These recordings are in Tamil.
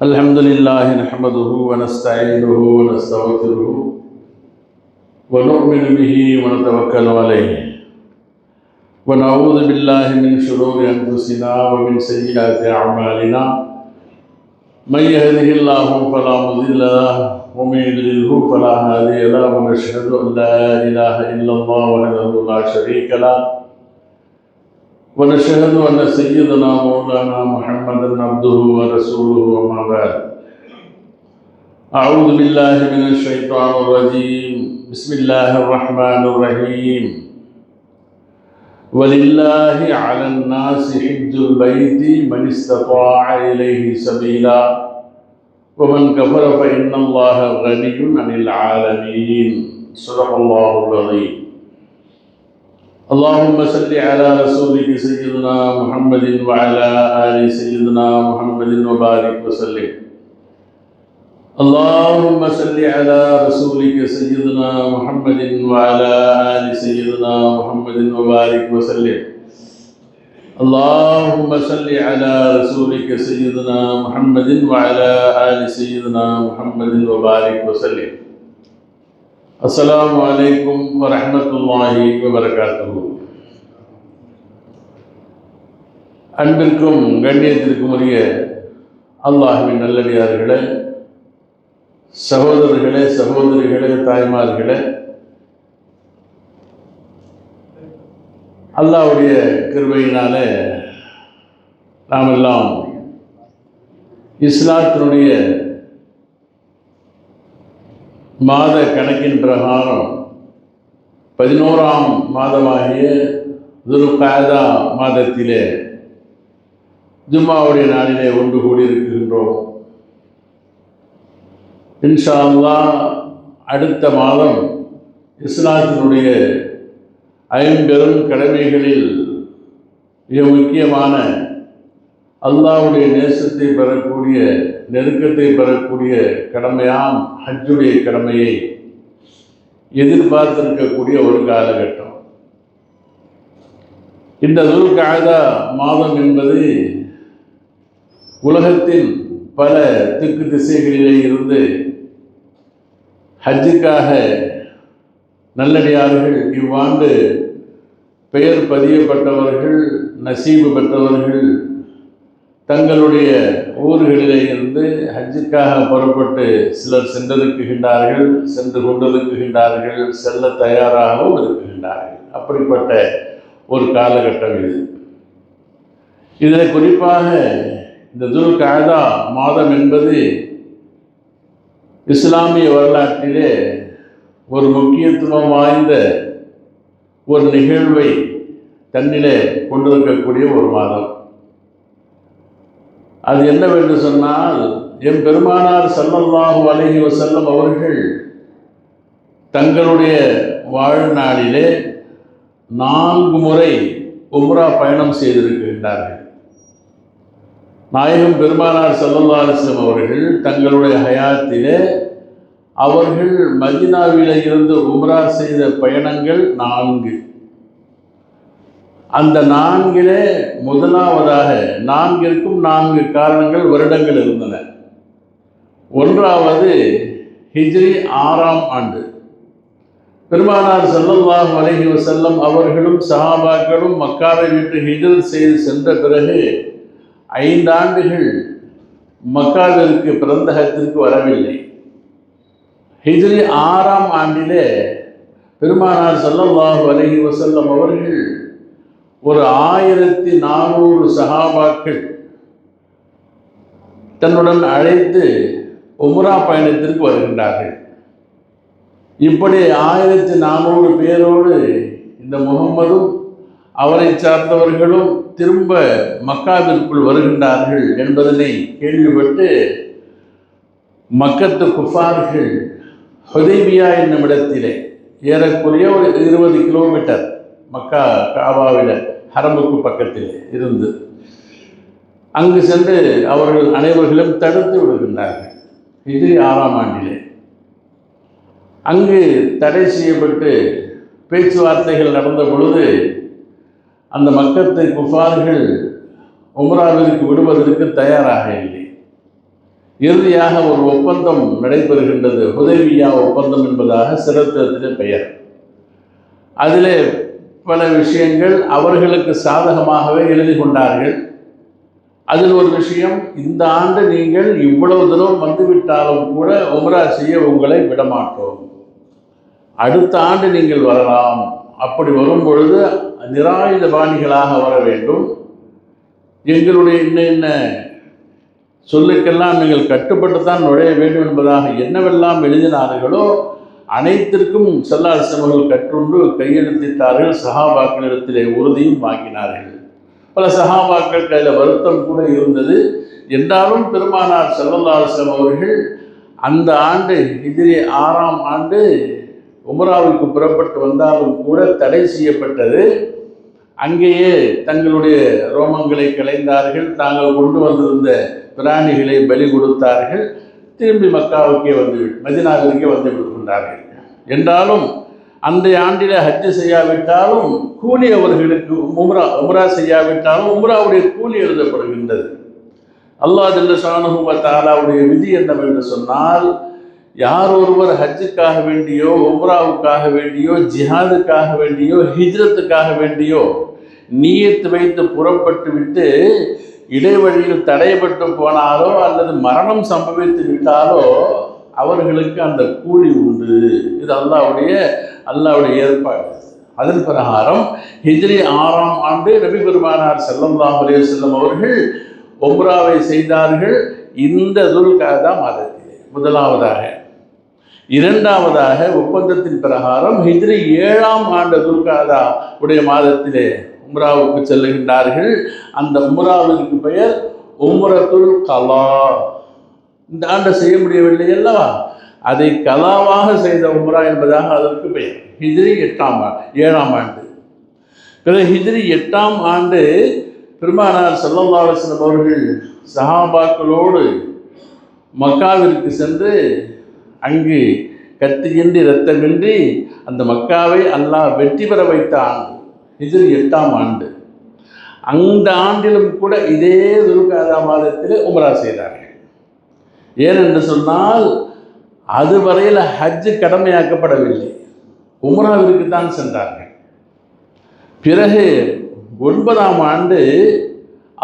الحمد لله نحمده ونستعينه ونستغفره ونؤمن به ونتوكل عليه ونعوذ بالله من شرور أنفسنا ومن سيئات أعمالنا من يهده الله فلا مضل له ومن يضلله فلا هادي له ونشهد أن لا إله إلا الله وحده لا شريك له ونشهد أن سيدنا مولانا محمدا عبده ورسوله أما بعد أعوذ بالله من الشيطان الرجيم بسم الله الرحمن الرحيم ولله على الناس حج البيت من استطاع إليه سبيلا ومن كفر فإن الله غني عن العالمين صدق الله العظيم اللهم صل على رسولك سيدنا محمد وعلى آل سيدنا محمد وبارك وسلم اللهم صل على رسولك سيدنا محمد وعلى آل سيدنا محمد وبارك وسلم اللهم صل على رسولك سيدنا محمد وعلى آل سيدنا محمد وبارك وسلم السلام عليكم ورحمة الله وبركاته. அன்பிற்கும் கண்ணியத்திற்கும் உரிய அல்லாஹ்வின் நல்லடியார்களே, சகோதரர்களே, சகோதரிகளே, தாய்மார்களே, அல்லாஹ்வுடைய கிருபையினாலே நாம் எல்லாம் இஸ்லாத்தினுடைய மாத கணக்கின் பிரகாரம் 11ஆம் மாதமாகிய துல்காதா மாதத்திலே ஜும்மாவுடைய நாளிலே ஒன்று கூடியிருக்கின்றோம். இன்ஷா அல்லாஹ் அடுத்த மாதம் இஸ்லாத்தினுடைய ஐம்பெரும் கடமைகளில் மிக முக்கியமான அல்லாஹ்வுடைய நேசத்தை பெறக்கூடிய, நெருக்கத்தை பெறக்கூடிய கடமையாம் ஹஜ்ஜுடைய கடமையை எதிர்பார்த்திருக்கக்கூடிய ஒரு காலகட்டம். இந்த துல்காதா மாதம் என்பது உலகத்தின் பல திக்கு திசைகளிலே இருந்து ஹஜ்ஜுக்காக நல்லடியார்கள் இவ்வாண்டு பெயர் பதியப்பட்டவர்கள், நசீபு பெற்றவர்கள் தங்களுடைய ஊர்களிலே இருந்து ஹஜ்ஜுக்காக புறப்பட்டு சிலர் சென்றிருக்கின்றார்கள், சென்று கொண்டிருக்கின்றார்கள், செல்ல தயாராகவும் இருக்குகின்றார்கள். அப்படிப்பட்ட ஒரு காலகட்டம் இது. இதில் குறிப்பாக இந்த துல்காதா மாதம் என்பது இஸ்லாமிய வரலாற்றிலே ஒரு முக்கியத்துவம் வாய்ந்த ஒரு நிகழ்வை தன்னிலே கொண்டிருக்கக்கூடிய ஒரு மாதம். அது என்னவென்று சொன்னால், எம் பெருமானார் ஸல்லல்லாஹு அலைஹி வஸல்லம் அவர்கள் தங்களுடைய வாழ்நாளிலே 4 முறை உம்ரா பயணம் செய்திருக்கின்றார்கள். நாயகம் பெருமானார் ஸல்லல்லாஹு அலைஹி வஸல்லம் அவர்கள் தங்களுடைய ஹயாத்திலே அவர்கள் மதீனாவிலே இருந்து உம்ரா செய்த பயணங்கள் 4. அந்த 4லே முதலாவதாக 4ற்கும் 4 காரணங்கள், வருடங்கள் இருந்தன. ஒன்றாவது ஹிஜ்ரி 6ஆம் ஆண்டு பெருமானார் ஸல்லல்லாஹு அலைஹி வஸல்லம் அவர்களும் சஹாபாக்களும் மக்காவை விட்டு ஹிஜ்ரத் செய்து சென்ற பிறகு 5 ஆண்டுகள் மக்காவிற்கு பிறந்தகத்திற்கு வரவில்லை. ஹிஜ்ரி 6ஆம் ஆண்டிலே பெருமானார் ஸல்லல்லாஹு அலைஹி வஸல்லம் அவர்கள் ஒரு 1400 சஹாபாக்கள் தன்னுடன் அழைத்து உம்ரா பயணத்திற்கு வருகின்றார்கள். இப்படி 1400 பேரோடு இந்த முகம்மதும் அவரை சார்ந்தவர்களும் திரும்ப மக்காவிற்குள் வருகின்றார்கள் என்பதனை கேள்விப்பட்டு மக்கத்து குஃபார்கள் ஹுதைபியா என்னும் இடத்திலே ஏறக்குறைய ஒரு 20 கிலோமீட்டர் மக்கா காபாவில ஹரமுக்கு பக்கத்தில் இருந்து அங்கு சென்று அவர்கள் அனைவர்களும் தடுத்து விடுகின்றார்கள். இது 6ஆம் ஆண்டிலே அங்கு தடை செய்யப்பட்டு பேச்சுவார்த்தைகள் நடந்த பொழுது அந்த மக்கத்து குஃபார்கள் உம்ராவிற்கு விடுவதற்கு தயாராக இல்லை. இறுதியாக ஒரு ஒப்பந்தம் நடைபெறுகின்றது. ஹுதைபியா ஒப்பந்தம் என்பதாக சரித்திரத்திலே பெயர். அதிலே பல விஷயங்கள் அவர்களுக்கு சாதகமாகவே எழுதி கொண்டார்கள். அதில் ஒரு விஷயம், இந்த ஆண்டு நீங்கள் இவ்வளவு தூரம் வந்துவிட்டாலும் கூட உம்ரா செய்ய உங்களை விடமாட்டோம், அடுத்த ஆண்டு நீங்கள் வரலாம். அப்படி வரும் பொழுது நிராயுதபாணிகளாக வர வேண்டும், எங்களுடைய இன்ன சொல்லுக்கெல்லாம் நீங்கள் கட்டுப்பட்டு தான் நுழைய வேண்டும் என்பதாக என்னவெல்லாம் எழுதினார்களோ அனைத்திற்கும் ஸல்லல்லாஹு அலைஹி வஸல்லம் அவர்கள் கற்றுண்டு கையெழுத்திட்டார்கள். சஹாபாக்களிடத்திலே உறுதியும் வாங்கினார்கள். பல சஹாபாக்கள் கையில் வருத்தம் கூட இருந்தது. என்றாலும் பெருமானார் ஸல்லல்லாஹு அலைஹி வஸல்லம் அவர்கள் அந்த ஆண்டு ஹிஜ்ரி 6ஆம் ஆண்டு உம்ராவுக்கு புறப்பட்டு வந்தாலும் கூட தடை செய்யப்பட்டது. அங்கேயே தங்களுடைய ரோமங்களை களைந்தார்கள், தாங்கள் கொண்டு வந்திருந்த பிராணிகளை பலி கொடுத்தார்கள், திரும்பி மக்காவுக்கே மதீனாவிற்கே வந்து விடுகின்றார்கள். என்றாலும் அந்த ஆண்டில் ஹஜ்ஜு செய்யாவிட்டாலும் கூலி அவர்களுக்கு, உம்ரா செய்யாவிட்டாலும் உம்ராவுடைய கூலி எழுதப்படுகின்றது. அல்லாஹ் ஜல்ல ஷானஹு வ தஆலாவுடைய விதி என்னவென்று சொன்னால், யார் ஒருவர் ஹஜ்ஜுக்காக வேண்டியோ உம்ராவுக்காக வேண்டியோ ஜிஹாதுக்காக வேண்டியோ ஹிஜ்ரத்துக்காக வேண்டியோ நியத்து வைத்து புறப்பட்டு விட்டு இடைவழியில் தடைப்பட்டு போனாலோ அல்லது மரணம் சம்பவித்து விட்டாலோ அவர்களுக்கு அந்த கூலி உண்டு. இது அல்லாஹ்வுடைய ஏற்பாடு. அதன் பிரகாரம் ஹிஜ்ரி 6ஆம் ஆண்டு நபி பெருமானார் ஸல்லல்லாஹு அலைஹி வஸல்லம் அவர்கள் உம்ராவை செய்தார்கள். இந்த துல்கஅதா மாதத்திலே முதலாவதாக. இரண்டாவதாக ஒப்பந்தத்தின் பிரகாரம் ஹிஜ்ரி 7ஆம் ஆண்டு துல்கஅதா உடைய மாதத்திலே உம்ராவுக்கு செல்லுகின்றார்கள். அந்த உம்ராவிற்கு பெயர் உம்ரத்துல் கலா. இந்த ஆண்டை செய்ய முடியவில்லை அல்லவா, அதை கலாவாக செய்த உம்ரா என்பதாக அதற்கு பெயர். ஹிஜ்ரி 7ஆம் ஆண்டு. பிறகு ஹிஜ்ரி 8ஆம் ஆண்டு பெருமானார் ஸல்லல்லாஹு அலைஹி வஸல்லம் அவர்கள் சஹாபாக்களோடு மக்காவிற்கு சென்று அங்கு கத்தியின்றி இரத்தமின்றி அந்த மக்காவை அல்லாஹ் வெற்றி பெற வைத்த ஆண்டு ஹிஜ்ரி 8ஆம் ஆண்டு. அந்த ஆண்டிலும் கூட இதே துல்கஅதா மாதத்திலே உம்ரா செய்தார்கள். ஏனென்று சொன்னால் அதுவரையில் ஹஜ்ஜு கடமையாக்கப்படவில்லை, உம்ராவிற்கு தான் சென்றார்கள். பிறகு 9ஆம் ஆண்டு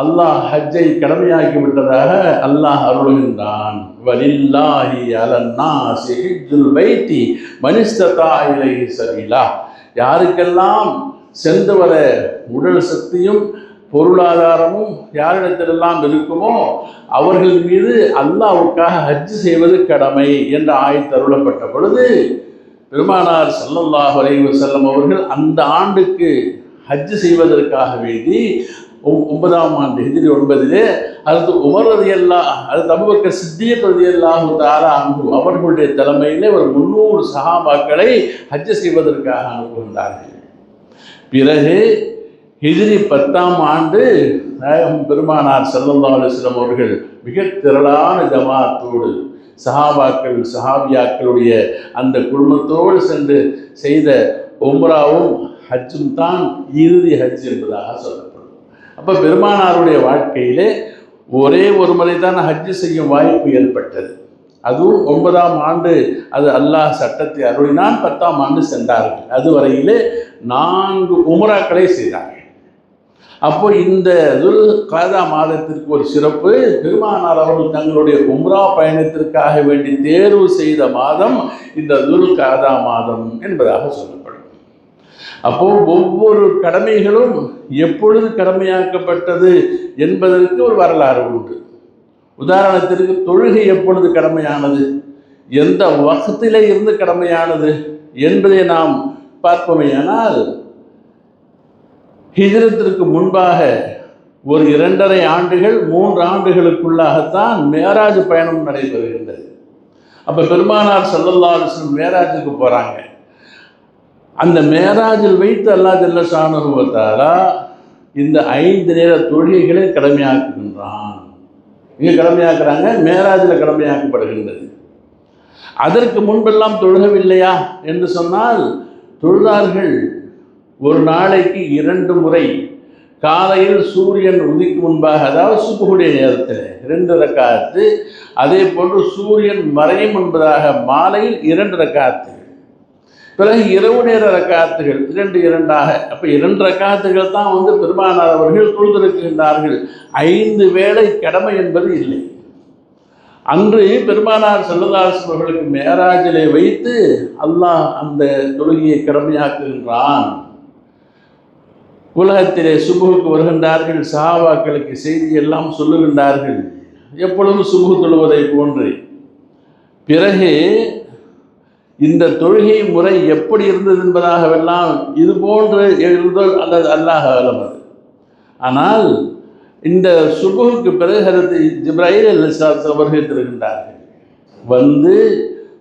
அல்லாஹ் ஹஜ்ஜை கடமையாக்கி விட்டதாக அல்லாஹ் அருளுகின்றான். வலில்லாஹி அலன்னாஸி ஹஜ்ஜுல் பைத்தி மன் இஸ்ததா இலைஹி சபீலா. யாருக்கெல்லாம் சென்று வர உடல் சக்தியும் பொருளாதாரமும் யாரிடத்திலெல்லாம் இருக்குமோ அவர்கள் மீது அல்லாஹ்வுக்காக ஹஜ்ஜு செய்வது கடமை என்ற ஆயத்து அருளப்பட்ட பொழுது பெருமானார் ஸல்லல்லாஹு அலைஹி வஸல்லம் அவர்கள் அந்த ஆண்டுக்கு ஹஜ்ஜு செய்வதற்காக வேண்டி 9ஆம் ஆண்டு ஹிஜ்ரி 9 அது உமர் ரலியல்லாஹு அது அபூபக்கர் சித்தீக் ரலியல்லாஹு தஆலா அன்ஹு அவர்களுடைய தலைமையிலே ஒரு 300 சஹாபாக்களை ஹஜ்ஜு செய்வதற்காக அனுப்புகின்றார்கள். பிறகு ஹிஜ்ரி 10ஆம் ஆண்டு பெருமானார் ஸல்லல்லாஹு அலைஹி வஸல்லம் அவர்கள் மிக திரளான ஜமாத்தோடு சஹாபாக்கள் சஹாபியாக்களுடைய அந்த குடும்பத்தோடு சென்று செய்த உம்ராவும் ஹஜ்ஜும் தான் இறுதி ஹஜ் என்பதாக சொல்லப்படும். அப்போ பெருமானாருடைய வாழ்க்கையிலே ஒரே ஒரு முறை தான் ஹஜ்ஜு செய்யும் வாய்ப்பு ஏற்பட்டது. அதுவும் 9ஆம் ஆண்டு அது அல்லாஹ் சட்டத்தை அருளினான். 10ஆம் ஆண்டு சென்றார்கள். அதுவரையிலே 4 உம்ராக்களை செய்தார்கள். அப்போ இந்த துல்கஅதா மாதத்திற்கு ஒரு சிறப்பு. பெருமானார் அவர்கள் தங்களுடைய உம்ரா பயணத்திற்காக வேண்டி தேர்வு செய்த மாதம் இந்த துல்கஅதா மாதம் என்பதாக சொல்லப்படும். அப்போ ஒவ்வொரு கடமைகளும் எப்பொழுது கடமையாக்கப்பட்டது என்பதற்கு ஒரு வரலாறு உண்டு. உதாரணத்திற்கு தொழுகை எப்பொழுது கடமையானது, எந்த வக்திலே இருந்து கடமையானது என்பதை நாம் பார்ப்போமேயானால் ஹிஜ்ரத்திற்கு முன்பாக ஒரு 2.5 ஆண்டுகள் 3 ஆண்டுகளுக்குள்ளாகத்தான் மேராஜ் பயணம் நடைபெறுகின்றது. அப்போ பெருமானார் ஸல்லல்லாஹு அலைஹி வஸல்லம் மேராஜுக்கு போகிறாங்க. அந்த மேராஜில் வைத்து அல்லாஹ் ஜல்ல ஷானஹு வ தஆலா இந்த 5 நேர தொழுகைகளை கடமையாக்குகின்றான். இங்கே கடமையாக்குறாங்க, மேராஜில் கடமையாக்கப்படுகின்றது. அதற்கு முன்பெல்லாம் தொழுகவில்லையா என்று சொன்னால் தொழுதார்கள். ஒரு நாளைக்கு 2 முறை காலையில் சூரியன் உதிக்கும் முன்பாக, அதாவது சுபுடைய நேரத்தில் 2 ரக்காத்து, அதே போன்று சூரியன் மறையும் என்பதாக மாலையில் 2 ரக்காத்து, பிறகு இரவு நேர ரக்காத்துகள் 2 அப்போ 2 ரக்காத்துகள் தான் பெருமானார் அவர்கள் தொழுதிருக்கின்றார்கள். 5 வேளை கடமை என்பது இல்லை. அன்று பெருமானார் ஸல்லல்லாஹு அலைஹி வஸல்லம் அவர்களுக்கு மேராஜிலே வைத்து அல்லாஹ் அந்த தொழுகையை கடமையாக்குகின்றான். உலகத்திலே சுபுகுக்கு வருகின்றார்கள், சஹாபாக்களுக்கு செய்தி எல்லாம் சொல்லுகின்றார்கள், எப்பொழுதும் சுபுகு தொழுவதை போன்று. பிறகு இந்த தொழுகை முறை எப்படி இருந்தது என்பதாகவெல்லாம் இது போன்று எழுதல் அல்லது அல்லாஹ் அலமது. ஆனால் இந்த சுபுகுக்கு பிறகு ஹஜ்ரத் ஜிப்ராயில் அலைஹிஸ்ஸலாம் அவர்கள் இருக்கின்றார்கள்,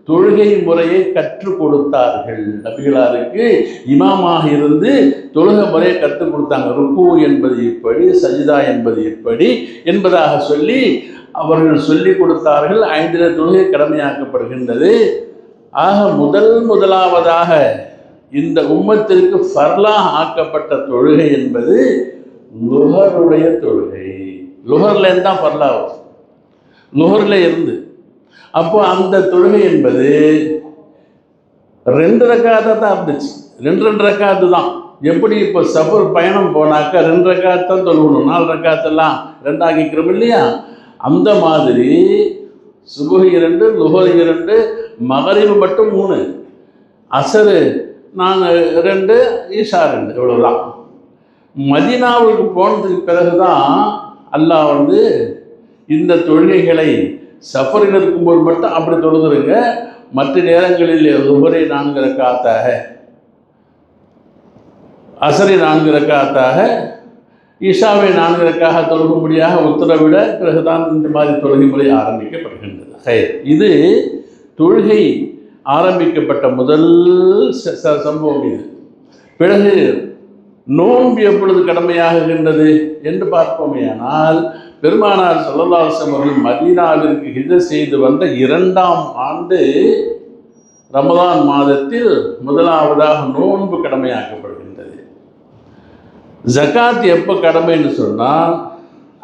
தொழுகை முறையை கற்றுக் கொடுத்தார்கள். நபிகளாருக்கு இமாமாக இருந்து தொழுகை முறையை கற்றுக் கொடுத்தாங்க. ருக்கு என்பது இப்படி, சஜிதா என்பது இப்படி என்பதாக சொல்லி அவர்கள் சொல்லிக் கொடுத்தார்கள். 5 தொழுகை கடமையாக்கப்படுகின்றது. ஆக முதலாவதாக இந்த உம்மத்திற்கு ஃபர்லாக ஆக்கப்பட்ட தொழுகை என்பது லுஹருடைய தொழுகை. லுஹர்லேருந்து தான் ஃபர்லா வரும், லுஹர்ல இருந்து. அப்போ அந்த தொழுகை என்பது 2 ரக்காத்து தான் இருந்துச்சு. 2 ரக்காத்து தான். எப்படி இப்போ சஃபர் பயணம் போனாக்கா 2 ரக்காத்து தான் தொழுகணும், 4 ரக்காத்தெல்லாம் 2 ஆக்கிக்கிறோம் இல்லையா? அந்த மாதிரி சுபுஹ் 2, லுஹர் 2, மகரிபு மட்டும் 3, அசரு 2, ஈஷா 2, இவ்வளவுதான். மதீனாவுக்கு போனதுக்கு பிறகுதான் அல்லாஹ் இந்த தொழுகைகளை சஃபரில் இருக்கும்போது மட்டும் அப்படி தொழுதுருங்க, மற்ற நேரங்களில் லுஹரை 4 ரக்காத்தாக, அசரை 4 ரக்காத்தாக, ஈஷாவை 4 ரக்காக தொழுகும்படியாக உத்தரவிட பிறகுதான் இந்த மாதிரி தொழுகை முறை ஆரம்பிக்கப்படுகின்றது. இது தொழுகை ஆரம்பிக்கப்பட்ட முதல் சம்பவம் இது. பிறகு நோன்பு எப்பொழுது கடமையாகுகின்றது என்று பார்ப்போமேயானால், பெருமானார் ஸல்லல்லாஹு அலைஹி வஸல்லம் அவர்கள் மதீனாவிற்கு ஹிஜ்ரத் செய்து வந்த 2ஆம் ஆண்டு ரமதான் மாதத்தில் முதலாவதாக நோன்பு கடமையாக்கப்படுகின்றது. ஜகாத் எப்போ கடமைன்னு சொன்னால்,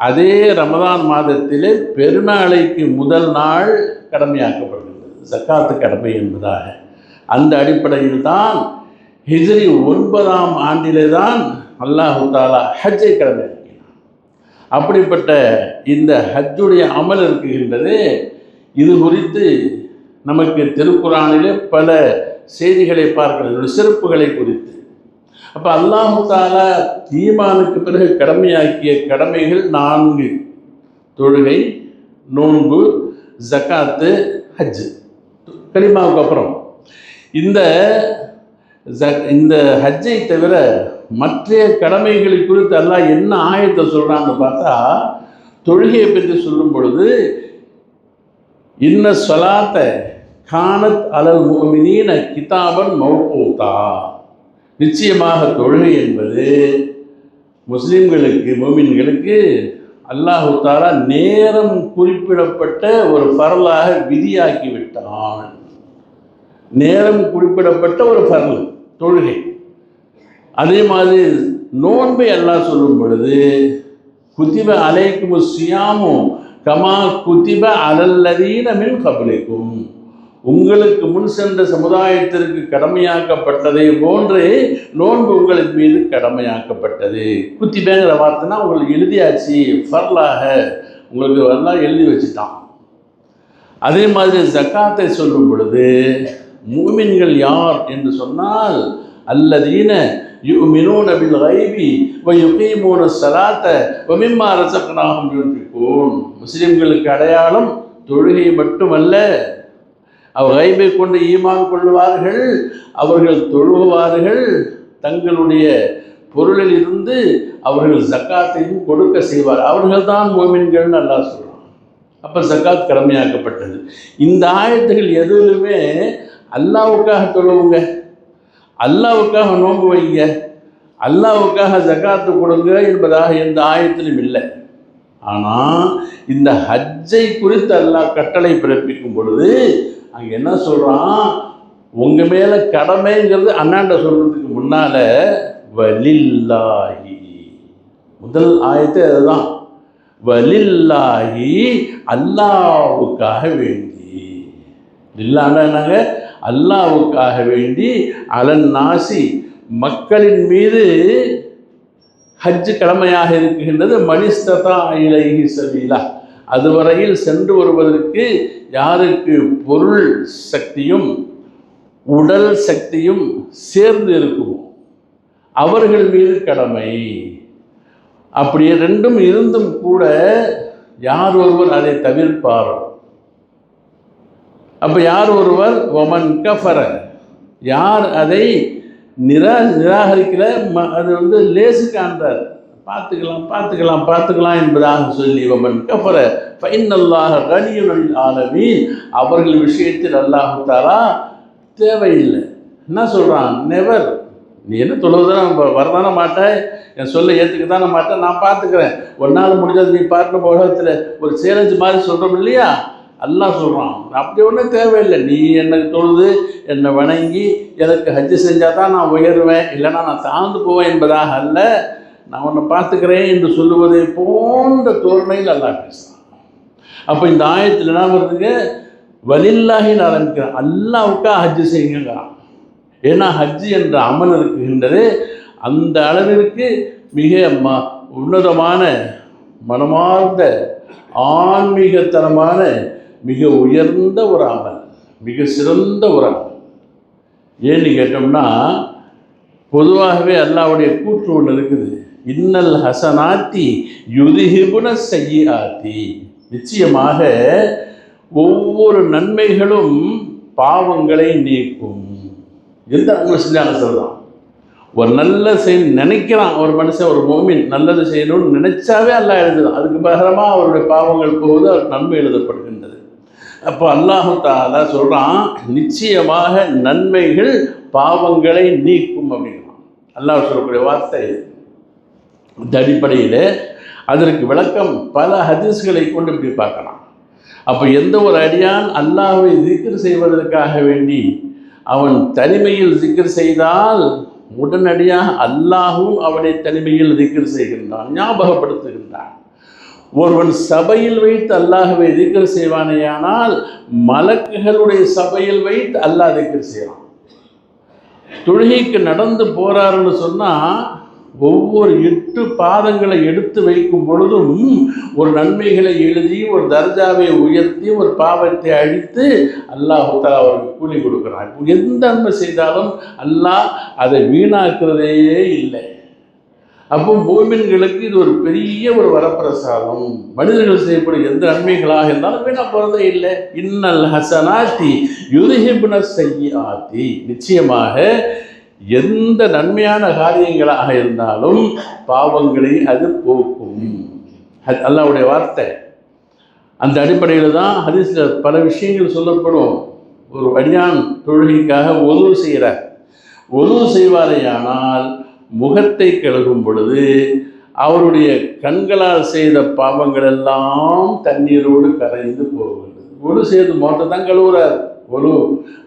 அதே ரமதான் மாதத்திலே பெருநாளைக்கு முதல் நாள் கடமையாக்கப்படுகின்றது ஜகாத்து கடமை என்பதாக. அந்த அடிப்படையில் தான் ஹிஜ்ரி 9ஆம் ஆண்டிலே தான் அல்லாஹு தஆலா ஹஜ்ஜை கடமையாக்கினார். அப்படிப்பட்ட இந்த ஹஜ்ஜுடைய அமல் இருக்கின்றது. இது குறித்து நமக்கு திருக்குர்ஆனிலே பல செய்திகளை பார்க்கிறது, சிறப்புகளை குறித்து. அப்போ அல்லாஹு தஆலா ஈமானுக்கு பிறகு கடமையாக்கிய கடமைகள் 4: தொழுகை, நோன்பு, ஜகாத்து, ஹஜ். கலிமாவுக்கு அப்புறம் இந்த ஹஜ்ஜை தவிர மற்ற கடமைகளை குறித்து அல்லாஹ் என்ன ஆயத்தை சொல்கிறான்னு பார்த்தா, தொழுகையை பற்றி சொல்லும் பொழுது, இன்ன ஸலாத்த கானத் அலல் முஃமினீன கிதாபன் மவ்கூதா, நிச்சயமாக தொழுகை என்பது முஸ்லிம்களுக்கு, முஃமின்களுக்கு அல்லாஹு தஆலா நேரம் குறிப்பிடப்பட்ட ஒரு ஃபர்லாக விதியாக்கி விட்டான். நேரம் குறிப்பிடப்பட்ட ஒரு ஃபர்ல் தொழுகை. அதே மாதிரி நோன்பை அல்லாஹ் சொல்லும் பொழுது, குதிப அலைக்கும் சியாமு கமா குதிப அலல்லதீன மின் கப்லிக்கும், உங்களுக்கு முன் சென்ற சமுதாயத்திற்கு கடமையாக்கப்பட்டதை போன்றே நோன்பு உங்களுக்கு மீது கடமையாக்கப்பட்டது. குத்திபேங்கிற வார்த்தைனா உங்களுக்கு எழுதியாச்சு, ஃபர்லாக உங்களுக்கு எல்லாம் எழுதி வச்சுட்டான். அதே மாதிரி ஜக்காத்தை சொல்லும் பொழுது, முஃமின்கள் யார் என்று சொன்னால், அல்லதீன யுமினூன பில் கைபி வ யுகீமூன ஸலாத்த வ மிம்மா ரஸக்னாஹும் யுன்ஃபிகூன். முஸ்லிம்களுக்கு அடையாளம் தொழுகை மட்டுமல்ல, அவர் கைபை கொண்டு ஈமான் கொள்வார்கள், அவர்கள் தொழுவார்கள், தங்களுடைய பொருளில் இருந்து அவர்கள் ஜக்காத்தையும் கொடுக்க செய்வார், அவர்கள் தான் முஃமின்கள்னு அல்லாஹ் சொல்கிறான். அப்போ ஜக்காத் கடமையாக்கப்பட்டது. இந்த ஆயத்துகள் எதுவுமே அல்லாஹ்வுக்காக தொழுவுங்க, அல்லாஹ்வுக்காக நோன்பு வைங்க, அல்லாஹ்வுக்காக ஜக்காத்து கொடுங்க என்பதாக எந்த ஆயத்திலும் இல்லை. ஆனால் இந்த ஹஜ்ஜை குறித்து அல்லாஹ் கட்டளை பிறப்பிக்கும் பொழுது அங்கே என்ன சொல்கிறான், உங்கள் மேலே கடமைங்கிறது அண்ணாண்ட சொல்கிறதுக்கு முன்னால் வலில்லாஹி, முதல் ஆயத்து அதுதான், வலில்லாஹி அல்லாவுக்காக வேண்டி. லில்லான்னா என்னங்க, அல்லாவுக்காக வேண்டி, அலன் நாசி மக்களின் மீது ஹஜ் கடமையாக இருக்கின்றது, மனிஸ்ததா இலைஹி சபீலா அதுவரையில் சென்று வருவதற்கு யாருக்கு பொருள் சக்தியும் உடல் சக்தியும் சேர்ந்து இருக்குமோ அவர்கள் மீது கடமை. அப்படி ரெண்டும் இருந்தும் கூட யார் ஒருவர் அதை தவிர்ப்பாரோ, அப்போ யார் ஒருவர் ஒமன் கஃபர யார் அதை நிராகரிக்கல, அது லேசு காண்றார், பார்த்துக்கலாம் என்பதாக சொல்லி ஒமன் கஃபர ஃபைனல்லாஹ கனியுன் அனில் ஆலமீன் அவர்கள் விஷயத்தில் அல்லாஹு தஆலா தேவையில்லை. என்ன சொல்கிறான், நெவர், நீ என்ன தொழுவதான வரதான மாட்டேன், என் சொல்ல ஏற்றுக்க தானே மாட்டேன், நான் பார்த்துக்கிறேன், ஒரு நாள் முடிஞ்சது நீ பார்க்கணும். உலகத்தில் ஒரு சேலஞ்சு மாதிரி சொல்கிறோம் இல்லையா, அல்லாஹ் சொல்கிறான் அப்படி ஒன்றும் தேவையில்லை, நீ எனக்கு தொழுது என்னை வணங்கி எனக்கு ஹஜ்ஜு செஞ்சால் தான் நான் உயருவேன், இல்லைனா நான் தாழ்ந்து போவேன் என்பதாக அல்ல, நான் உன்னை பார்த்துக்கிறேன் என்று சொல்லுவதை போன்ற தோரணையில் அல்லாஹ் பேசுகிறான். அப்போ இந்த ஆயத்தில் என்ன வருதுங்க, வலில்லாஹின்னு ஆரம்பிக்கிறான், அல்லாவுக்காக ஹஜ்ஜு செய்யுங்கிறான். ஏன்னா ஹஜ்ஜு என்ற அமல் இருக்கின்றது அந்த அளவிற்கு மிக உன்னதமான மனமார்ந்த ஆன்மீகத்தனமான மிக உயர்ந்த ஒரு அமல், மிக சிறந்த ஒரு அமல். ஏன்னு கேட்டோம்னா, பொதுவாகவே அல்லாஹ்வுடைய கூற்று ஒன்று இருக்குது, இன்னல் ஹசனாத்தி யுதிஹிபுன ஸய்யிஆத்தி நிச்சயமாக ஒவ்வொரு நன்மைகளும் பாவங்களை நீக்கும். எந்த நன்மை செஞ்சாங்க சொல்லலாம், ஒரு நல்ல நினைக்கிறான் ஒரு மனுஷன், ஒரு மோமின் நல்லது செய்யணும்னு நினைச்சாவே அல்லாஹ் எழுதுதான், அதுக்கு பகரமாக அவருடைய பாவங்கள் போகுது, அவருக்கு நன்மை எழுதப்படுகின்றது. அப்போ அல்லாஹு தஆலா சொல்கிறான் நிச்சயமாக நன்மைகள் பாவங்களை நீக்கும் அப்படிங்கிறான். அல்லாஹ் சொல்லக்கூடிய வார்த்தை. இந்த அடிப்படையில் அதற்கு விளக்கம் பல ஹதீஸ்களை கொண்டு இப்படி பார்க்கலாம். அப்போ எந்த ஒரு அடியான் அல்லாஹ்வை திக்ர் செய்வதற்காக வேண்டி அவன் தனிமையில் திக்ர் செய்தால் உடனடியாக அல்லாஹும் அவனை தனிமையில் திக்ர் செய்கின்றான், ஞாபகப்படுத்துகின்றான். ஒருவன் சபையில் வைத்து அல்லாஹ்வை திக்ர் செய்வானேயானால் மலக்குகளுடைய சபையில் வைத்து அல்லாஹ் திக்ர் செய்வான். தொழுகைக்கு நடந்து போறாருன்னு சொன்னால் ஒவ்வொரு 8 பாதங்களை எடுத்து வைக்கும் பொழுதும் ஒரு நன்மைகளை எழுதி, ஒரு தர்ஜாவை உயர்த்தி, ஒரு பாவத்தை அழித்து அல்லாஹ் தஆலா அவருக்கு கூலி கொடுக்குறான். இப்போ எந்த நன்மை செய்தாலும் அல்லாஹ் அதை வீணாக்குறதே இல்லை. அப்போ மோமின்களுக்கு இது ஒரு பெரிய ஒரு வரப்பிரசாதம். மனிதர்கள் செய்யக்கூடிய எந்த நன்மைகளாக இருந்தாலும் வீணா போகிறதே இல்லை. இன்னல் ஹசனாத்தி யுதிஹிபுன ஸய்யிஆத்தி நிச்சயமாக எந்த நன்மையான காரியங்களாக இருந்தாலும் பாவங்களை அது போக்கும். அல்லாஹ்வுடைய வார்த்தை. அந்த அடிப்படையில் தான் ஹதீஸில் பல விஷயங்கள் சொல்லப்படும். ஒரு அடியான் தொழுகைக்காக ஒது செய்கிறார், ஒது செய்வாரையானால் முகத்தை கழுகும் பொழுது அவருடைய கண்களால் செய்த பாவங்கள் எல்லாம் தண்ணீரோடு கரைந்து போகின்றது. ஒது செய்து மொத்தம் தான் கழுவுறார்,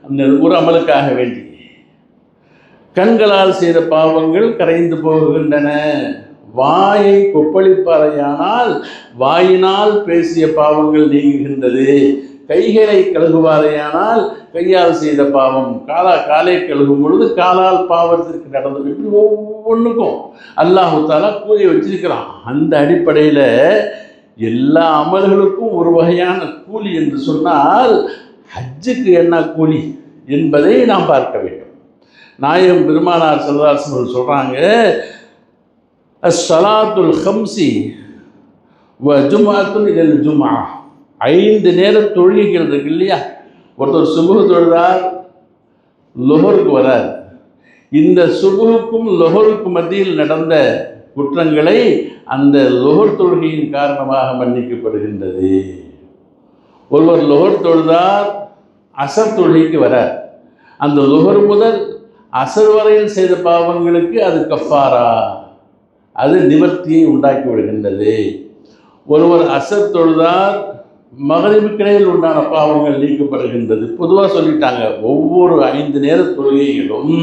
அந்த ஒரு அமலுக்காக வேண்டி. கண்களால் செய்த பாவங்கள் கரைந்து போகின்றன. வாயை கொப்பளிப்பாரையானால் வாயினால் பேசிய பாவங்கள் நீங்குகின்றது. கைகளை கழுகுவாரையானால் கையால் செய்த பாவம், காலை கழுகும் பொழுது காலால் பாவத்திற்கு நடந்தது. இப்படி ஒவ்வொன்றுக்கும் அல்லாஹு தஆலா கூலி வச்சிருக்கிறான். அந்த அடிப்படையில் எல்லா அமல்களுக்கும் ஒரு வகையான கூலி என்று சொன்னால் ஹஜ்ஜுக்கு என்ன கூலி என்பதை நாம் பார்க்க வேண்டும். நாயகம் பெருமானார் ஸல்லல்லாஹு அலைஹி வஸல்லம் சொல்கிறாங்க, அஸ்ஸலாத்துல் ஹம்சி வ ஜும்அத்துன் இலல் ஜும்ஆ 5 நேர தொழுகைகள் இருக்கு இல்லையா. ஒருத்தர் சுபுஹ் தொழுதார், லுஹருக்கு வரார். இந்த சுபுஹுக்கும் லுஹருக்கும் மத்தியில் நடந்த குற்றங்களை அந்த லுஹர் தொழுகையின் காரணமாக மன்னிக்கப்படுகின்றது. ஒருவர் லுஹர் தொழுதார், அசர் தொழுகைக்கு வரார். அந்த லுஹர் முதல் அசர் வரையில் செய்த பாவங்களுக்கு அது கஃபாரா, அது நிவர்த்தியை உண்டாக்கி விடுகின்றது. ஒருவர் அசர் தொழுதார், மகரிபுக்கிடையில் உண்டான பாவங்கள் நீக்கப்படுகின்றது. பொதுவாக சொல்லிட்டாங்க, ஒவ்வொரு 5 நேர தொழுகைகளும்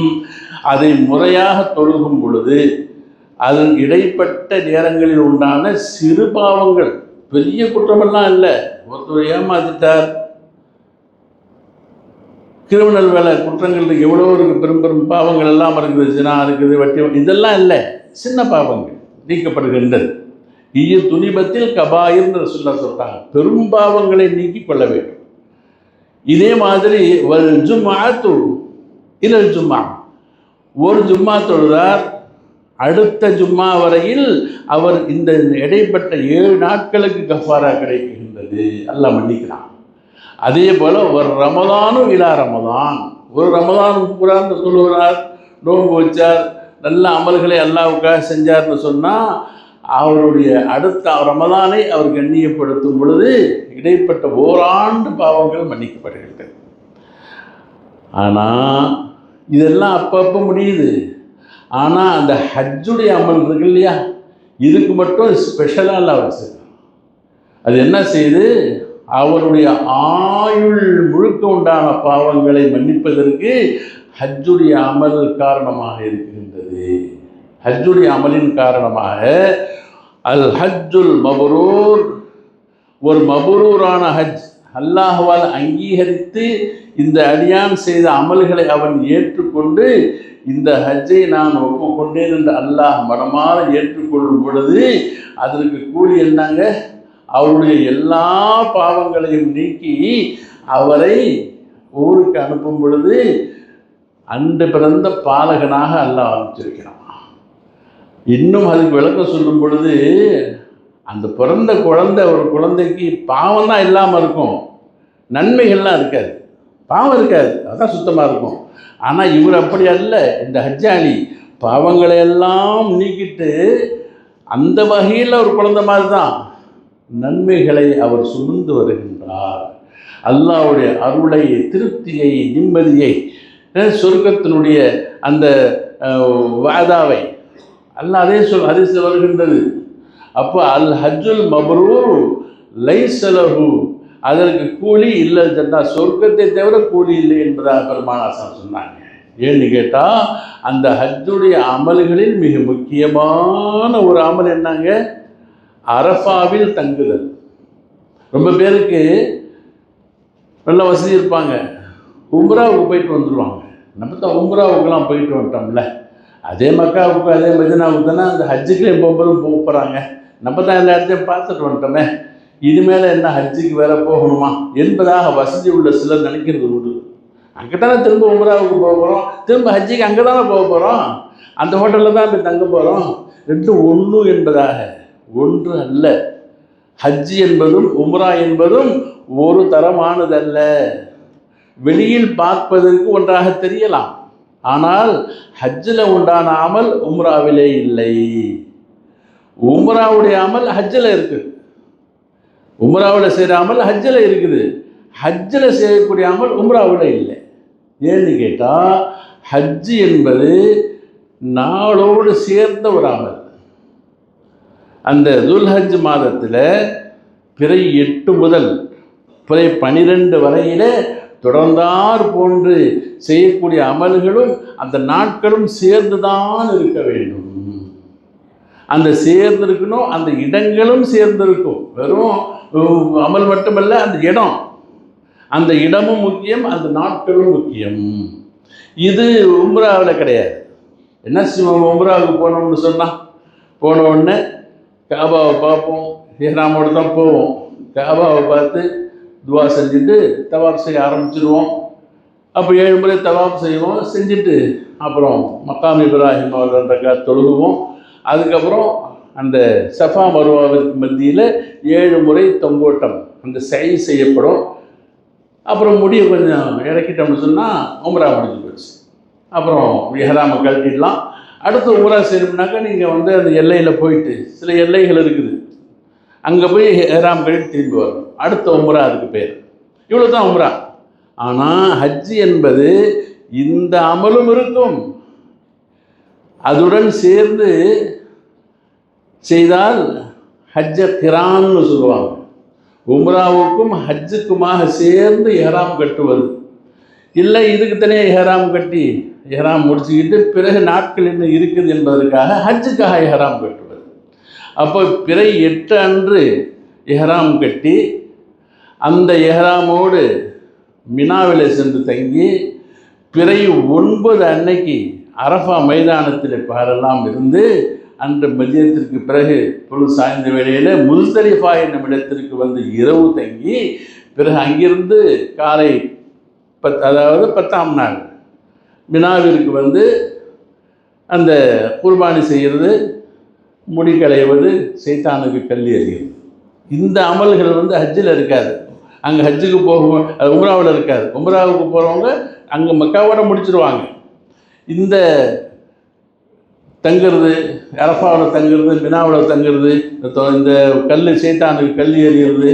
அதை முறையாக தொழுகும் பொழுது அதன் இடைப்பட்ட நேரங்களில் உண்டான சிறு பாவங்கள், பெரிய குற்றமெல்லாம் இல்லை. ஒருத்தர் ஏமாத்திட்டார், கிரிமினல் வேலை குற்றங்கள் எவ்வளோ இருக்குது, பெரும் பெரும் பாவங்கள் எல்லாம் இருக்குது, ஜினா இருக்குது, வட்டி, இதெல்லாம் இல்லை, சின்ன பாவங்கள் நீக்கப்படுகின்றது. இய துணிபத்தில் கபாயிர்னு ரசூலுல்லாஹ் சொல்றாங்க, பெரும் பாவங்களை நீக்கி கொள்ள வேண்டும். இதே மாதிரி வல் ஜும்ஆத்து இலல் ஜும்ஆ, ஒரு ஜும்மா தொழுதார், அடுத்த ஜும்மா வரையில் அவர் இந்த இடைப்பட்ட 7 நாட்களுக்கு கஃபாரா கிடைக்கின்றது, அல்லாஹ் மன்னிக்கிறான். அதே போல் ஒரு ரமதானும் இலா ரமதான், ஒரு ரமதானும் குர்ஆன் சொல்லுகிறார், நோன்பு வச்சார், நல்ல அமல்களை அல்லாஹ்வுக்காக செஞ்சார்னு சொன்னால் அவருடைய அடுத்த ரமதானை அவர் கண்ணியப்படுத்தும் பொழுது இடைப்பட்ட ஓராண்டு பாவங்கள் மன்னிக்கப்படுகின்றது. ஆனால் இதெல்லாம் அப்பப்போ முடியுது. ஆனால் அந்த ஹஜ்ஜுடைய அமல் இருக்கு இல்லையா, இதுக்கு மட்டும் ஸ்பெஷலாக எல்லாம் வச்சுருக்காங்க. அது என்ன செய்யுது, அவருடைய ஆயுள் முழுக்க உண்டான பாவங்களை மன்னிப்பதற்கு ஹஜ்ஜுடைய அமல் காரணமாக இருக்கின்றது. ஹஜ்ஜுடைய அமலின் காரணமாக அல் ஹஜ்ஜுல் மபரூர், ஒரு மபரூரான ஹஜ், அல்லாஹ்வால் அங்கீகரித்து இந்த அடியான் செய்த அமல்களை அவன் ஏற்றுக்கொண்டு இந்த ஹஜ்ஜை நான் ஒப்புக்கொண்டேன் என்று அல்லாஹ் மனமாற ஏற்றுக்கொள்ளும் பொழுது அதற்கு கூலி என்னங்க, அவருடைய எல்லா பாவங்களையும் நீக்கி அவரை ஊருக்கு அனுப்பும் பொழுது அன்று பிறந்த பாலகனாக அல்லாஹ் அனுப்பிச்சிருக்கிறான். இன்னும் அதுக்கு விளக்கம் சொல்லும் பொழுது, அந்த பிறந்த குழந்தை, ஒரு குழந்தைக்கு பாவம் தான் இல்லாமல் இருக்கும், நன்மைகள்லாம் இருக்காது, பாவம் இருக்காது, அதான் சுத்தமாக இருக்கும். ஆனால் இவர் அப்படி அல்ல, இந்த ஹஜ்ஜாலி பாவங்களை எல்லாம் நீக்கிட்டு அந்த வகையில் ஒரு குழந்தை மாதிரி தான் நன்மைகளை அவர் சுமந்து வருகின்றார். அல்லாஹ்வுடைய அருளை, திருப்தியை, நிம்மதியை, சொர்க்கத்தினுடைய அந்த வாதாவை அல்லாஹ் அதே ஹதீஸில் வருகின்றது. அப்போ அல் ஹஜ்ஜுல் மப்ரூர் லைஸ லஹு, அதற்கு கூலி இல்லை ஜன்னா, சொர்க்கத்தை தவிர கூலி இல்லை என்பதாக பெருமானார் சொன்னாங்க. ஏன்னு கேட்டால் அந்த ஹஜ்ஜுடைய அமல்களில் மிக முக்கியமான ஒரு அமல் என்னங்க, அரஃபாவில் தங்குதல். ரொம்ப பேருக்கு நல்ல வசதி இருப்பாங்க, உம்ராவுக்கு போயிட்டு வந்துடுவாங்க. நம்ம தான் உம்ராவுக்கெல்லாம் போயிட்டு வந்துட்டோம்ல, அதே மக்காவுக்கு அதே மதினாவுக்கு தானே அந்த ஹஜ்ஜுக்குலேயும் போக போகிறாங்க. நம்ம தான் எல்லா இடத்தையும் பார்த்துட்டு வந்துட்டோமே, இனிமேல் என்ன ஹஜ்ஜுக்கு வேற போகணுமா என்பதாக வசதி உள்ள சிலர் நினைக்கிறது உண்டு. அங்கே தானே திரும்ப உம்ராவுக்கு போக போகிறோம், திரும்ப ஹஜ்ஜுக்கு அங்கே தானே போக போகிறோம், அந்த ஹோட்டலில் தான் போய் தங்க போகிறோம். ரெண்டும் ஒன்று என்பதாக. ஒன்று அல்ல. ஹஜ்ஜி என்பதும் உம்ரா என்பதும் ஒரு தரமானதல்ல. வெளியில் பார்ப்பதற்கு ஒன்றாக தெரியலாம், ஆனால் ஹஜ்ஜில் உண்டான அமல் உம்ராவிலே இல்லை. உம்ராவுடைய அமல் ஹஜ்ஜில் இருக்குது, உம்ராவில் செய்கிற அமல் ஹஜ்ஜில் இருக்குது, ஹஜ்ஜில் செய்யக்கூடிய அமல் உம்ராவில் இல்லை. ஏன்னு கேட்டால் ஹஜ்ஜு என்பது நாளோடு சேர்ந்த ஒரு அமல். அந்த துல்ஹஜ் மாதத்தில் பிறை 8 முதல் பிறை 12 வரையிலே தொடர்ந்தார் போன்று செய்யக்கூடிய அமல்களும் அந்த நாட்களும் சேர்ந்து தான் இருக்க வேண்டும். அந்த சேர்ந்திருக்கணும், அந்த இடங்களும் சேர்ந்திருக்கும். வெறும் அமல் மட்டுமல்ல, அந்த இடமும் முக்கியம், அந்த நாட்களும் முக்கியம். இது உம்ராவில் கிடையாது. என்ன செய்வோம், உம்ராவுக்கு போனோம்னு சொன்னால் போன உடனே காபாவை பார்ப்போம், இஹ்ராமோடு தான் போவோம். காபாவை பார்த்து துவா செஞ்சுட்டு தவாப் செய்ய ஆரம்பிச்சிடுவோம். அப்போ 7 முறை தவாப் செய்வோம், செஞ்சுட்டு அப்புறம் மக்காம் இப்ராஹிம் அவர்கள் தொழுகுவோம். அதுக்கப்புறம் அந்த சஃபா மருவாவிற்கு மத்தியில் 7 முறை தொங்கோட்டம் அந்த செய்யப்படும். அப்புறம் முடியை கொஞ்சம் இறக்கிட்டோம்னு சொன்னால் உம்ரா முடிஞ்சு போச்சு. அப்புறம் இஹ்ராமை கழட்டிடலாம். அடுத்து உம்ரா செய்யணும்னாக்கா நீங்கள் அந்த எல்லையில் போயிட்டு, சில எல்லைகள் இருக்குது, அங்கே போய் இஹ்ராம் கழட்டி திரும்பி வரணும். அடுத்த உம்ரா அதுக்கு பேர். இவ்வளோ தான் உம்ரா. ஆனால் ஹஜ்ஜி என்பது இந்த அமலும் இருக்கும், அதுடன் சேர்ந்து செய்தால் ஹஜ்ஜ கிரான்னு சொல்லுவாங்க. உம்ராவுக்கும் ஹஜ்ஜுக்குமாக சேர்ந்து இஹ்ராம் கட்டுவது. இல்லை இதுக்கு தனியாக இஹ்ராம் கட்டி எஹ்ராம் முடிச்சுக்கிட்டு பிறகு நாட்கள் என்ன இருக்குது என்பதற்காக ஹஜ்ஜுக்காக எஹ்ராம் கட்டுவது. அப்போ பிறை 8 அன்று எஹ்ராம் கட்டி அந்த எஹ்ராமோடு மினாவில் சென்று தங்கி பிறை 9 அன்னைக்கு அரஃபா மைதானத்தில் பாரெல்லாம் இருந்து அன்று மதியத்திற்கு பிறகு பொழுது சாய்ந்த வேளையில் முஸ்தலிஃபா என்னும் இடத்திற்கு வந்து இரவு தங்கி பிறகு அங்கிருந்து காலை 10ஆம் நாள் மினாவிற்கு வந்து அந்த குர்பானி செய்கிறது, முடி களைவது, சைத்தானுக்கு கல் எறிகிறது. இந்த அமல்கள் வந்து ஹஜ்ஜில் இருக்காது. அங்கே ஹஜ்ஜுக்கு போகும் உம்ராவில் இருக்காது. உம்ராவுக்கு போகிறவங்க அங்கே மக்காவோட முடிச்சிருவாங்க. இந்த தங்கிறது, அரஃபாவில் தங்கிறது, மினாவில் தங்கிறது, இந்த கல் சைத்தானுக்கு கல் எறிகிறது,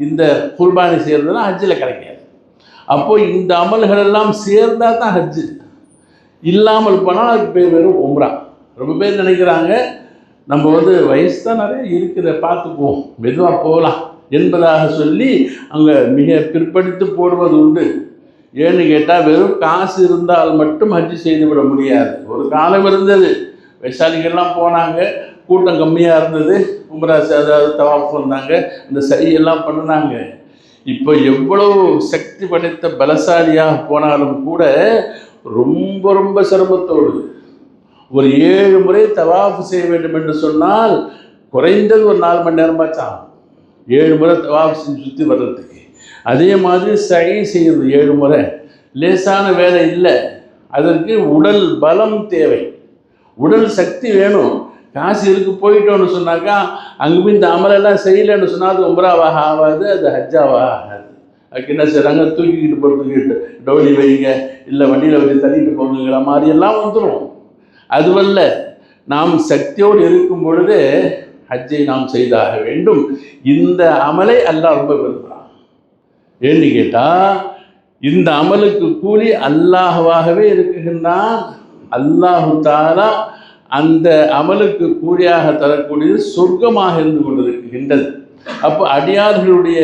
இந்த குர்பானி செய்கிறதுலாம் ஹஜ்ஜில் கிடைக்காது. அப்போது இந்த அமல்கள் எல்லாம் சேர்ந்தால் தான் ஹஜ்ஜு. இல்லாமல் போனால் அதுக்கு பேர் வெறும் உம்ரா. ரொம்ப பேர் நினைக்கிறாங்க நம்ம வந்து வயசு தான் நிறைய இருக்கிற பார்த்துக்குவோம், மெதுவாக போகலாம் என்பதாக சொல்லி அங்கே மிக பிற்படுத்தி போடுவது உண்டு. ஏன்னு கேட்டால் வெறும் காசு இருந்தால் மட்டும் ஹஜ்ஜு செய்துவிட முடியாது. ஒரு காலம் இருந்தது, வைசாலிகள்லாம் போனாங்க, கூட்டம் கம்மியாக இருந்தது, உம்ரா அதாவது தவாஃப் வந்தாங்க, இந்த சரியெல்லாம் பண்ணினாங்க. இப்போ எவ்வளவு சக்தி படைத்த பலசாலியாக போனாலும் கூட ரொம்ப ரொம்ப சிரமத்தோடு ஒரு 7 முறை தவாஃப் செய்ய வேண்டும் என்று சொன்னால் குறைந்தது ஒரு 4 மணி நேரமாச்சான் 7 முறை தவாஃப் செஞ்சு சுற்றி வர்றதுக்கு. அதே மாதிரி சை செய்கிறது 7 முறை லேசான வேலை இல்லை. அதற்கு உடல் பலம் தேவை, உடல் சக்தி வேணும். காசு இருக்கு போயிட்டோன்னு சொன்னாக்கா அங்கே போய் இந்த அமலெல்லாம் செய்யலைன்னு சொன்னால் அது உம்ராவாக ஆகாது, அது ஹஜ்ஜாவாக ஆகாது. அதுக்கு என்ன செய்கிறாங்க, தூக்கிக்கிட்டு போகிறதுக்கு டவுலி வைங்க, இல்லை வண்டியில் வச்சு தள்ளிட்டு போங்கிற மாதிரியெல்லாம் வந்துடும். அதுவல்ல, நாம் சக்தியோடு இருக்கும் பொழுது ஹஜ்ஜை நாம் செய்தாக வேண்டும். இந்த அமலை அல்லாஹ் ரொம்ப விரும்புகிறான். ஏன்னு கேட்டால் இந்த அமலுக்கு கூலி அல்லாஹ்வாகவே இருக்குகின்றான். அல்லாஹு தஆலா அந்த அமலுக்கு கூலியாக தரக்கூடியது சொர்க்கமாக இருந்து கொண்டிருக்கின்றது. அப்போ அடியார்களுடைய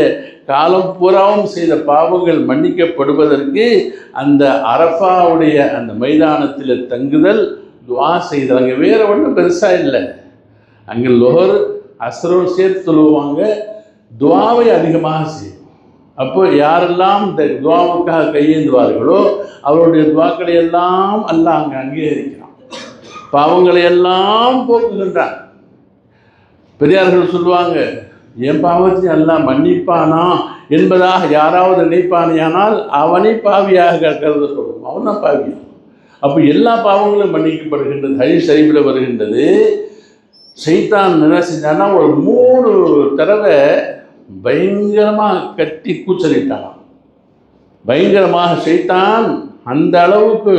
காலம் பூராவும் செய்த பாவங்கள் மன்னிக்கப்படுவதற்கு அந்த அரஃபாவுடைய அந்த மைதானத்தில் தங்குதல், துவா செய்தல். அங்கே வேறு ஒன்றும் பெருசாக இல்லை. அங்கே லொஹர் அஸ்ரோடு சேர்த்து சொல்லுவாங்க, துவாவை அதிகமாக செய்யும். அப்போ யாரெல்லாம் இந்த துவாவுக்காக கையேந்துவார்களோ அவருடைய துவாக்களை எல்லாம் அல்லாஹ் அங்கே அங்கீகரிக்கிறான், பாவங்களை எல்லாம் போக்குகின்றான். பெரியார்கள் சொல்லுவாங்க, என் பாவத்தை அல்லாஹ் மன்னிப்பானா என்பதாக யாராவது நினைப்பானையானால் அவனை பாவியாக கருத சொல்லுவோம், அவன் தான் பாவியான். அப்போ எல்லா பாவங்களும் மன்னிக்கப்படுகின்றது. ஹதீஸ் ஷரீஃபில் வருகின்றது, சைத்தான் என்ன செஞ்சான்னா ஒரு 3 தடவை பயங்கரமாக கட்டி கூச்சலிட்டான். பயங்கரமாக சைத்தான் அந்த அளவுக்கு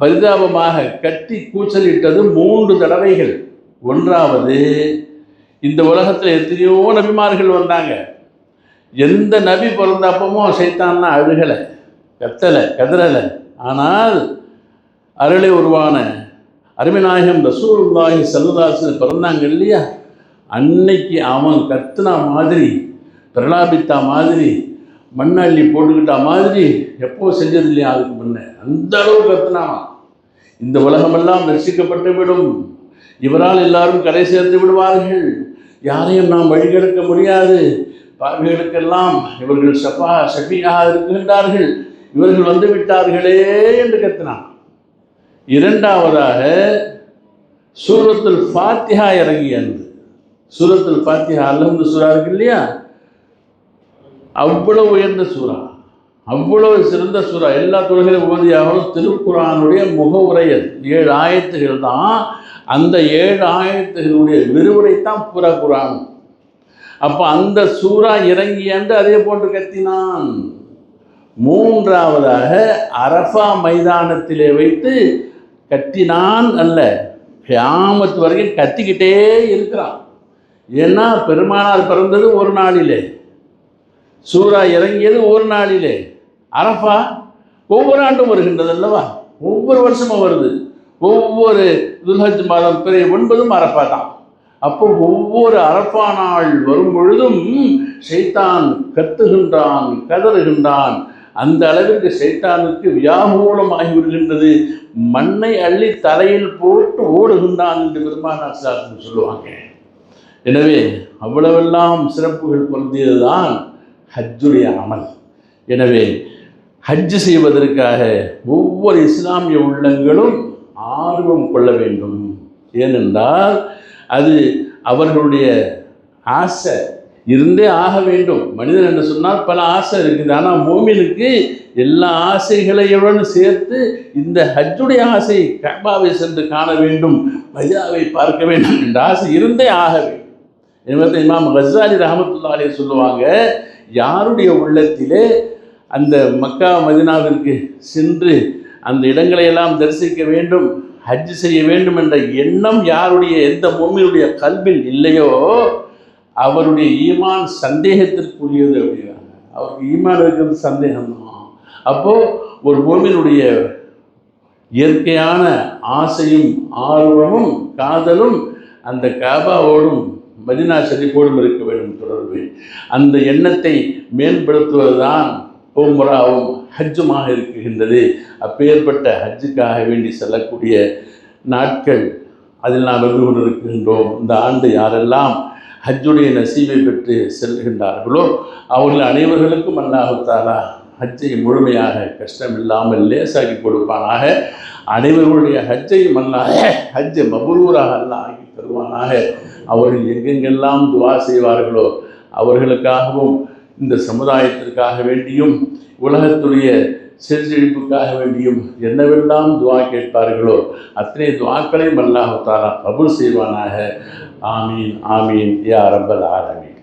பரிதாபமாக கட்டி கூச்சலிட்டது 3 தடவைகள். ஒன்றாவது, இந்த உலகத்தில் எத்தனையோ நபிமார்கள் வந்தாங்க, எந்த நபி பிறந்தப்பமோ சைத்தான்னா அழுகலை, கத்தலை, கதறலை. ஆனால் அருளை உருவான அருமைநாயகம் ரசூலுல்லாஹி ஸல்லல்லாஹு அலைஹி வஸல்லம் பிறந்தாங்க இல்லையா, அன்னைக்கு அவன் கத்துனா மாதிரி, பிரலாபித்தா மாதிரி, மண்ணள்ளி போட்டுக்கிட்டா மாதிரி எப்போ செஞ்சது இல்லையா அதுக்கு முன்னே, அந்த அளவு கத்துனான். இந்த உலகமெல்லாம் ரசிக்கப்பட்டு விடும், இவரால் எல்லாரும் கரை சேர்ந்து விடுவார்கள், யாரையும் நாம் வழிகெடுக்க முடியாது, பாவிகளுக்கெல்லாம் இவர்கள் ஷஃபியாக இருக்கின்றார்கள், இவர்கள் வந்து விட்டார்களே என்று கத்தினான். இரண்டாவதாக சூரத்துல் ஃபாத்திஹா இறங்கியது. சூரத்துல் ஃபாத்திஹா அல்ஹம்து சூரா இருக்கு இல்லையா, அவ்வளவு உயர்ந்த சூறா, அவ்வளவு சிறந்த சூறா. எல்லா தொழுகையிலும் ஓதியாகவும் திருக்குர்ஆனுடைய முகவுரை அது. 7 ஆயத்துகள் தான். அந்த 7 ஆயத்துகளுடைய விரிவுரை தான் பூரா குர்ஆன். அப்போ அந்த சூறா இறங்கியன்று அதே போன்று கத்தினான். மூன்றாவதாக அரஃபா மைதானத்திலே வைத்து கத்தினான் அல்ல, கியாமத் வரைக்கும் கத்திக்கிட்டே இருக்கிறான். ஏன்னா பெருமானார் பிறந்தது ஒரு நாளிலே, சூரா இறங்கியது ஒரு நாளிலே. அரஃபா ஒவ்வொரு ஆண்டும் வருகின்றது அல்லவா, ஒவ்வொரு வருஷமும் வருது. ஒவ்வொரு துல்ஹஜ் மாதம் பிறை 9 அரஃபா தான். அப்போ ஒவ்வொரு அரஃபா நாள் வரும் பொழுதும் ஷைத்தான் கத்துகின்றான், கதறுகின்றான். அந்த அளவிற்கு ஷைத்தானுக்கு வியாமூலமாகி விடுகின்றது. மண்ணை அள்ளி தலையில் போட்டு ஓடுகின்றான் என்று பெருமானார் ஸல்லல்லாஹு சொல்லுவாங்க. எனவே அவ்வளவெல்லாம் சிறப்புகள் பொருந்தியதுதான் ஹஜ்ஜுடைய அமல். எனவே ஹஜ்ஜு செய்வதற்காக ஒவ்வொரு இஸ்லாமிய உள்ளங்களும் ஆர்வம் கொள்ள வேண்டும். ஏனென்றால் அது அவர்களுடைய ஆசை இருந்தே ஆக வேண்டும். மனிதன் என்று சொன்னால் பல ஆசை இருக்குது. ஆனால் மோமினுக்கு எல்லா ஆசைகளையுடன் சேர்த்து இந்த ஹஜ்ஜுடைய ஆசை, கஅபாவை சென்று காண வேண்டும், மதீனாவை பார்க்க வேண்டும் என்ற ஆசை இருந்தே ஆக வேண்டும். என்பதை இமாம் கஸ்ஸாலி ரஹ்மத்துல்லாஹி அலைஹி சொல்லுவாங்க, யாருடைய உள்ளத்திலே அந்த மக்கா மதீனாவிற்கு சென்று அந்த இடங்களையெல்லாம் தரிசிக்க வேண்டும், ஹஜ் செய்ய வேண்டும் என்ற எண்ணம் யாருடைய எந்த மோமினுடைய கல்பில் இல்லையோ அவருடைய ஈமான் சந்தேகத்திற்குரியது அப்படிங்கிறாங்க. அவருக்கு ஈமான் இருக்கிறது சந்தேகம்தான். அப்போது ஒரு மோமினுடைய இயற்கையான ஆசையும் ஆர்வமும் காதலும் அந்த கஅபாவோடும் மதீனா ஷரீஃபோடும் இருக்க வேண்டும் தொடர்பு. அந்த எண்ணத்தை மேம்படுத்துவதுதான் உம்ராவும் ஹஜ்ஜுமாக இருக்குகின்றது. அப்பேற்பட்ட ஹஜ்ஜுக்காக வேண்டி செல்லக்கூடிய நாட்கள் அதில் நாம் இருந்து கொண்டிருக்கின்றோம். இந்த ஆண்டு யாரெல்லாம் ஹஜ்ஜுடைய நசீபை பெற்று செல்கின்றார்களோ அவர்கள் அனைவர்களுக்கும் அல்லாஹ் தஆலா ஹஜ்ஜை முழுமையாக கஷ்டம் இல்லாமல் லேசாக்கி கொடுப்பானாக. அனைவர்களுடைய ஹஜ்ஜையும் அல்லாஹ் ஹஜ்ஜை மபரூராக அல்லாஹ் ஆக்கி தருவானாக. அவர்கள் எங்கெங்கெல்லாம் துஆ செய்வார்களோ அவர்களுக்காகவும் இந்த சமுதாயத்திற்காக வேண்டியும் உலகத்துடைய செழிப்புக்காக வேண்டியும் என்னவெல்லாம் துஆ கேட்பார்களோ அத்தனை துஆக்களையும் அல்லாஹ் தஆலா கபூல் செய்வானாக. ஆமீன் ஆமீன் யா ரப்பல் ஆலமீன்.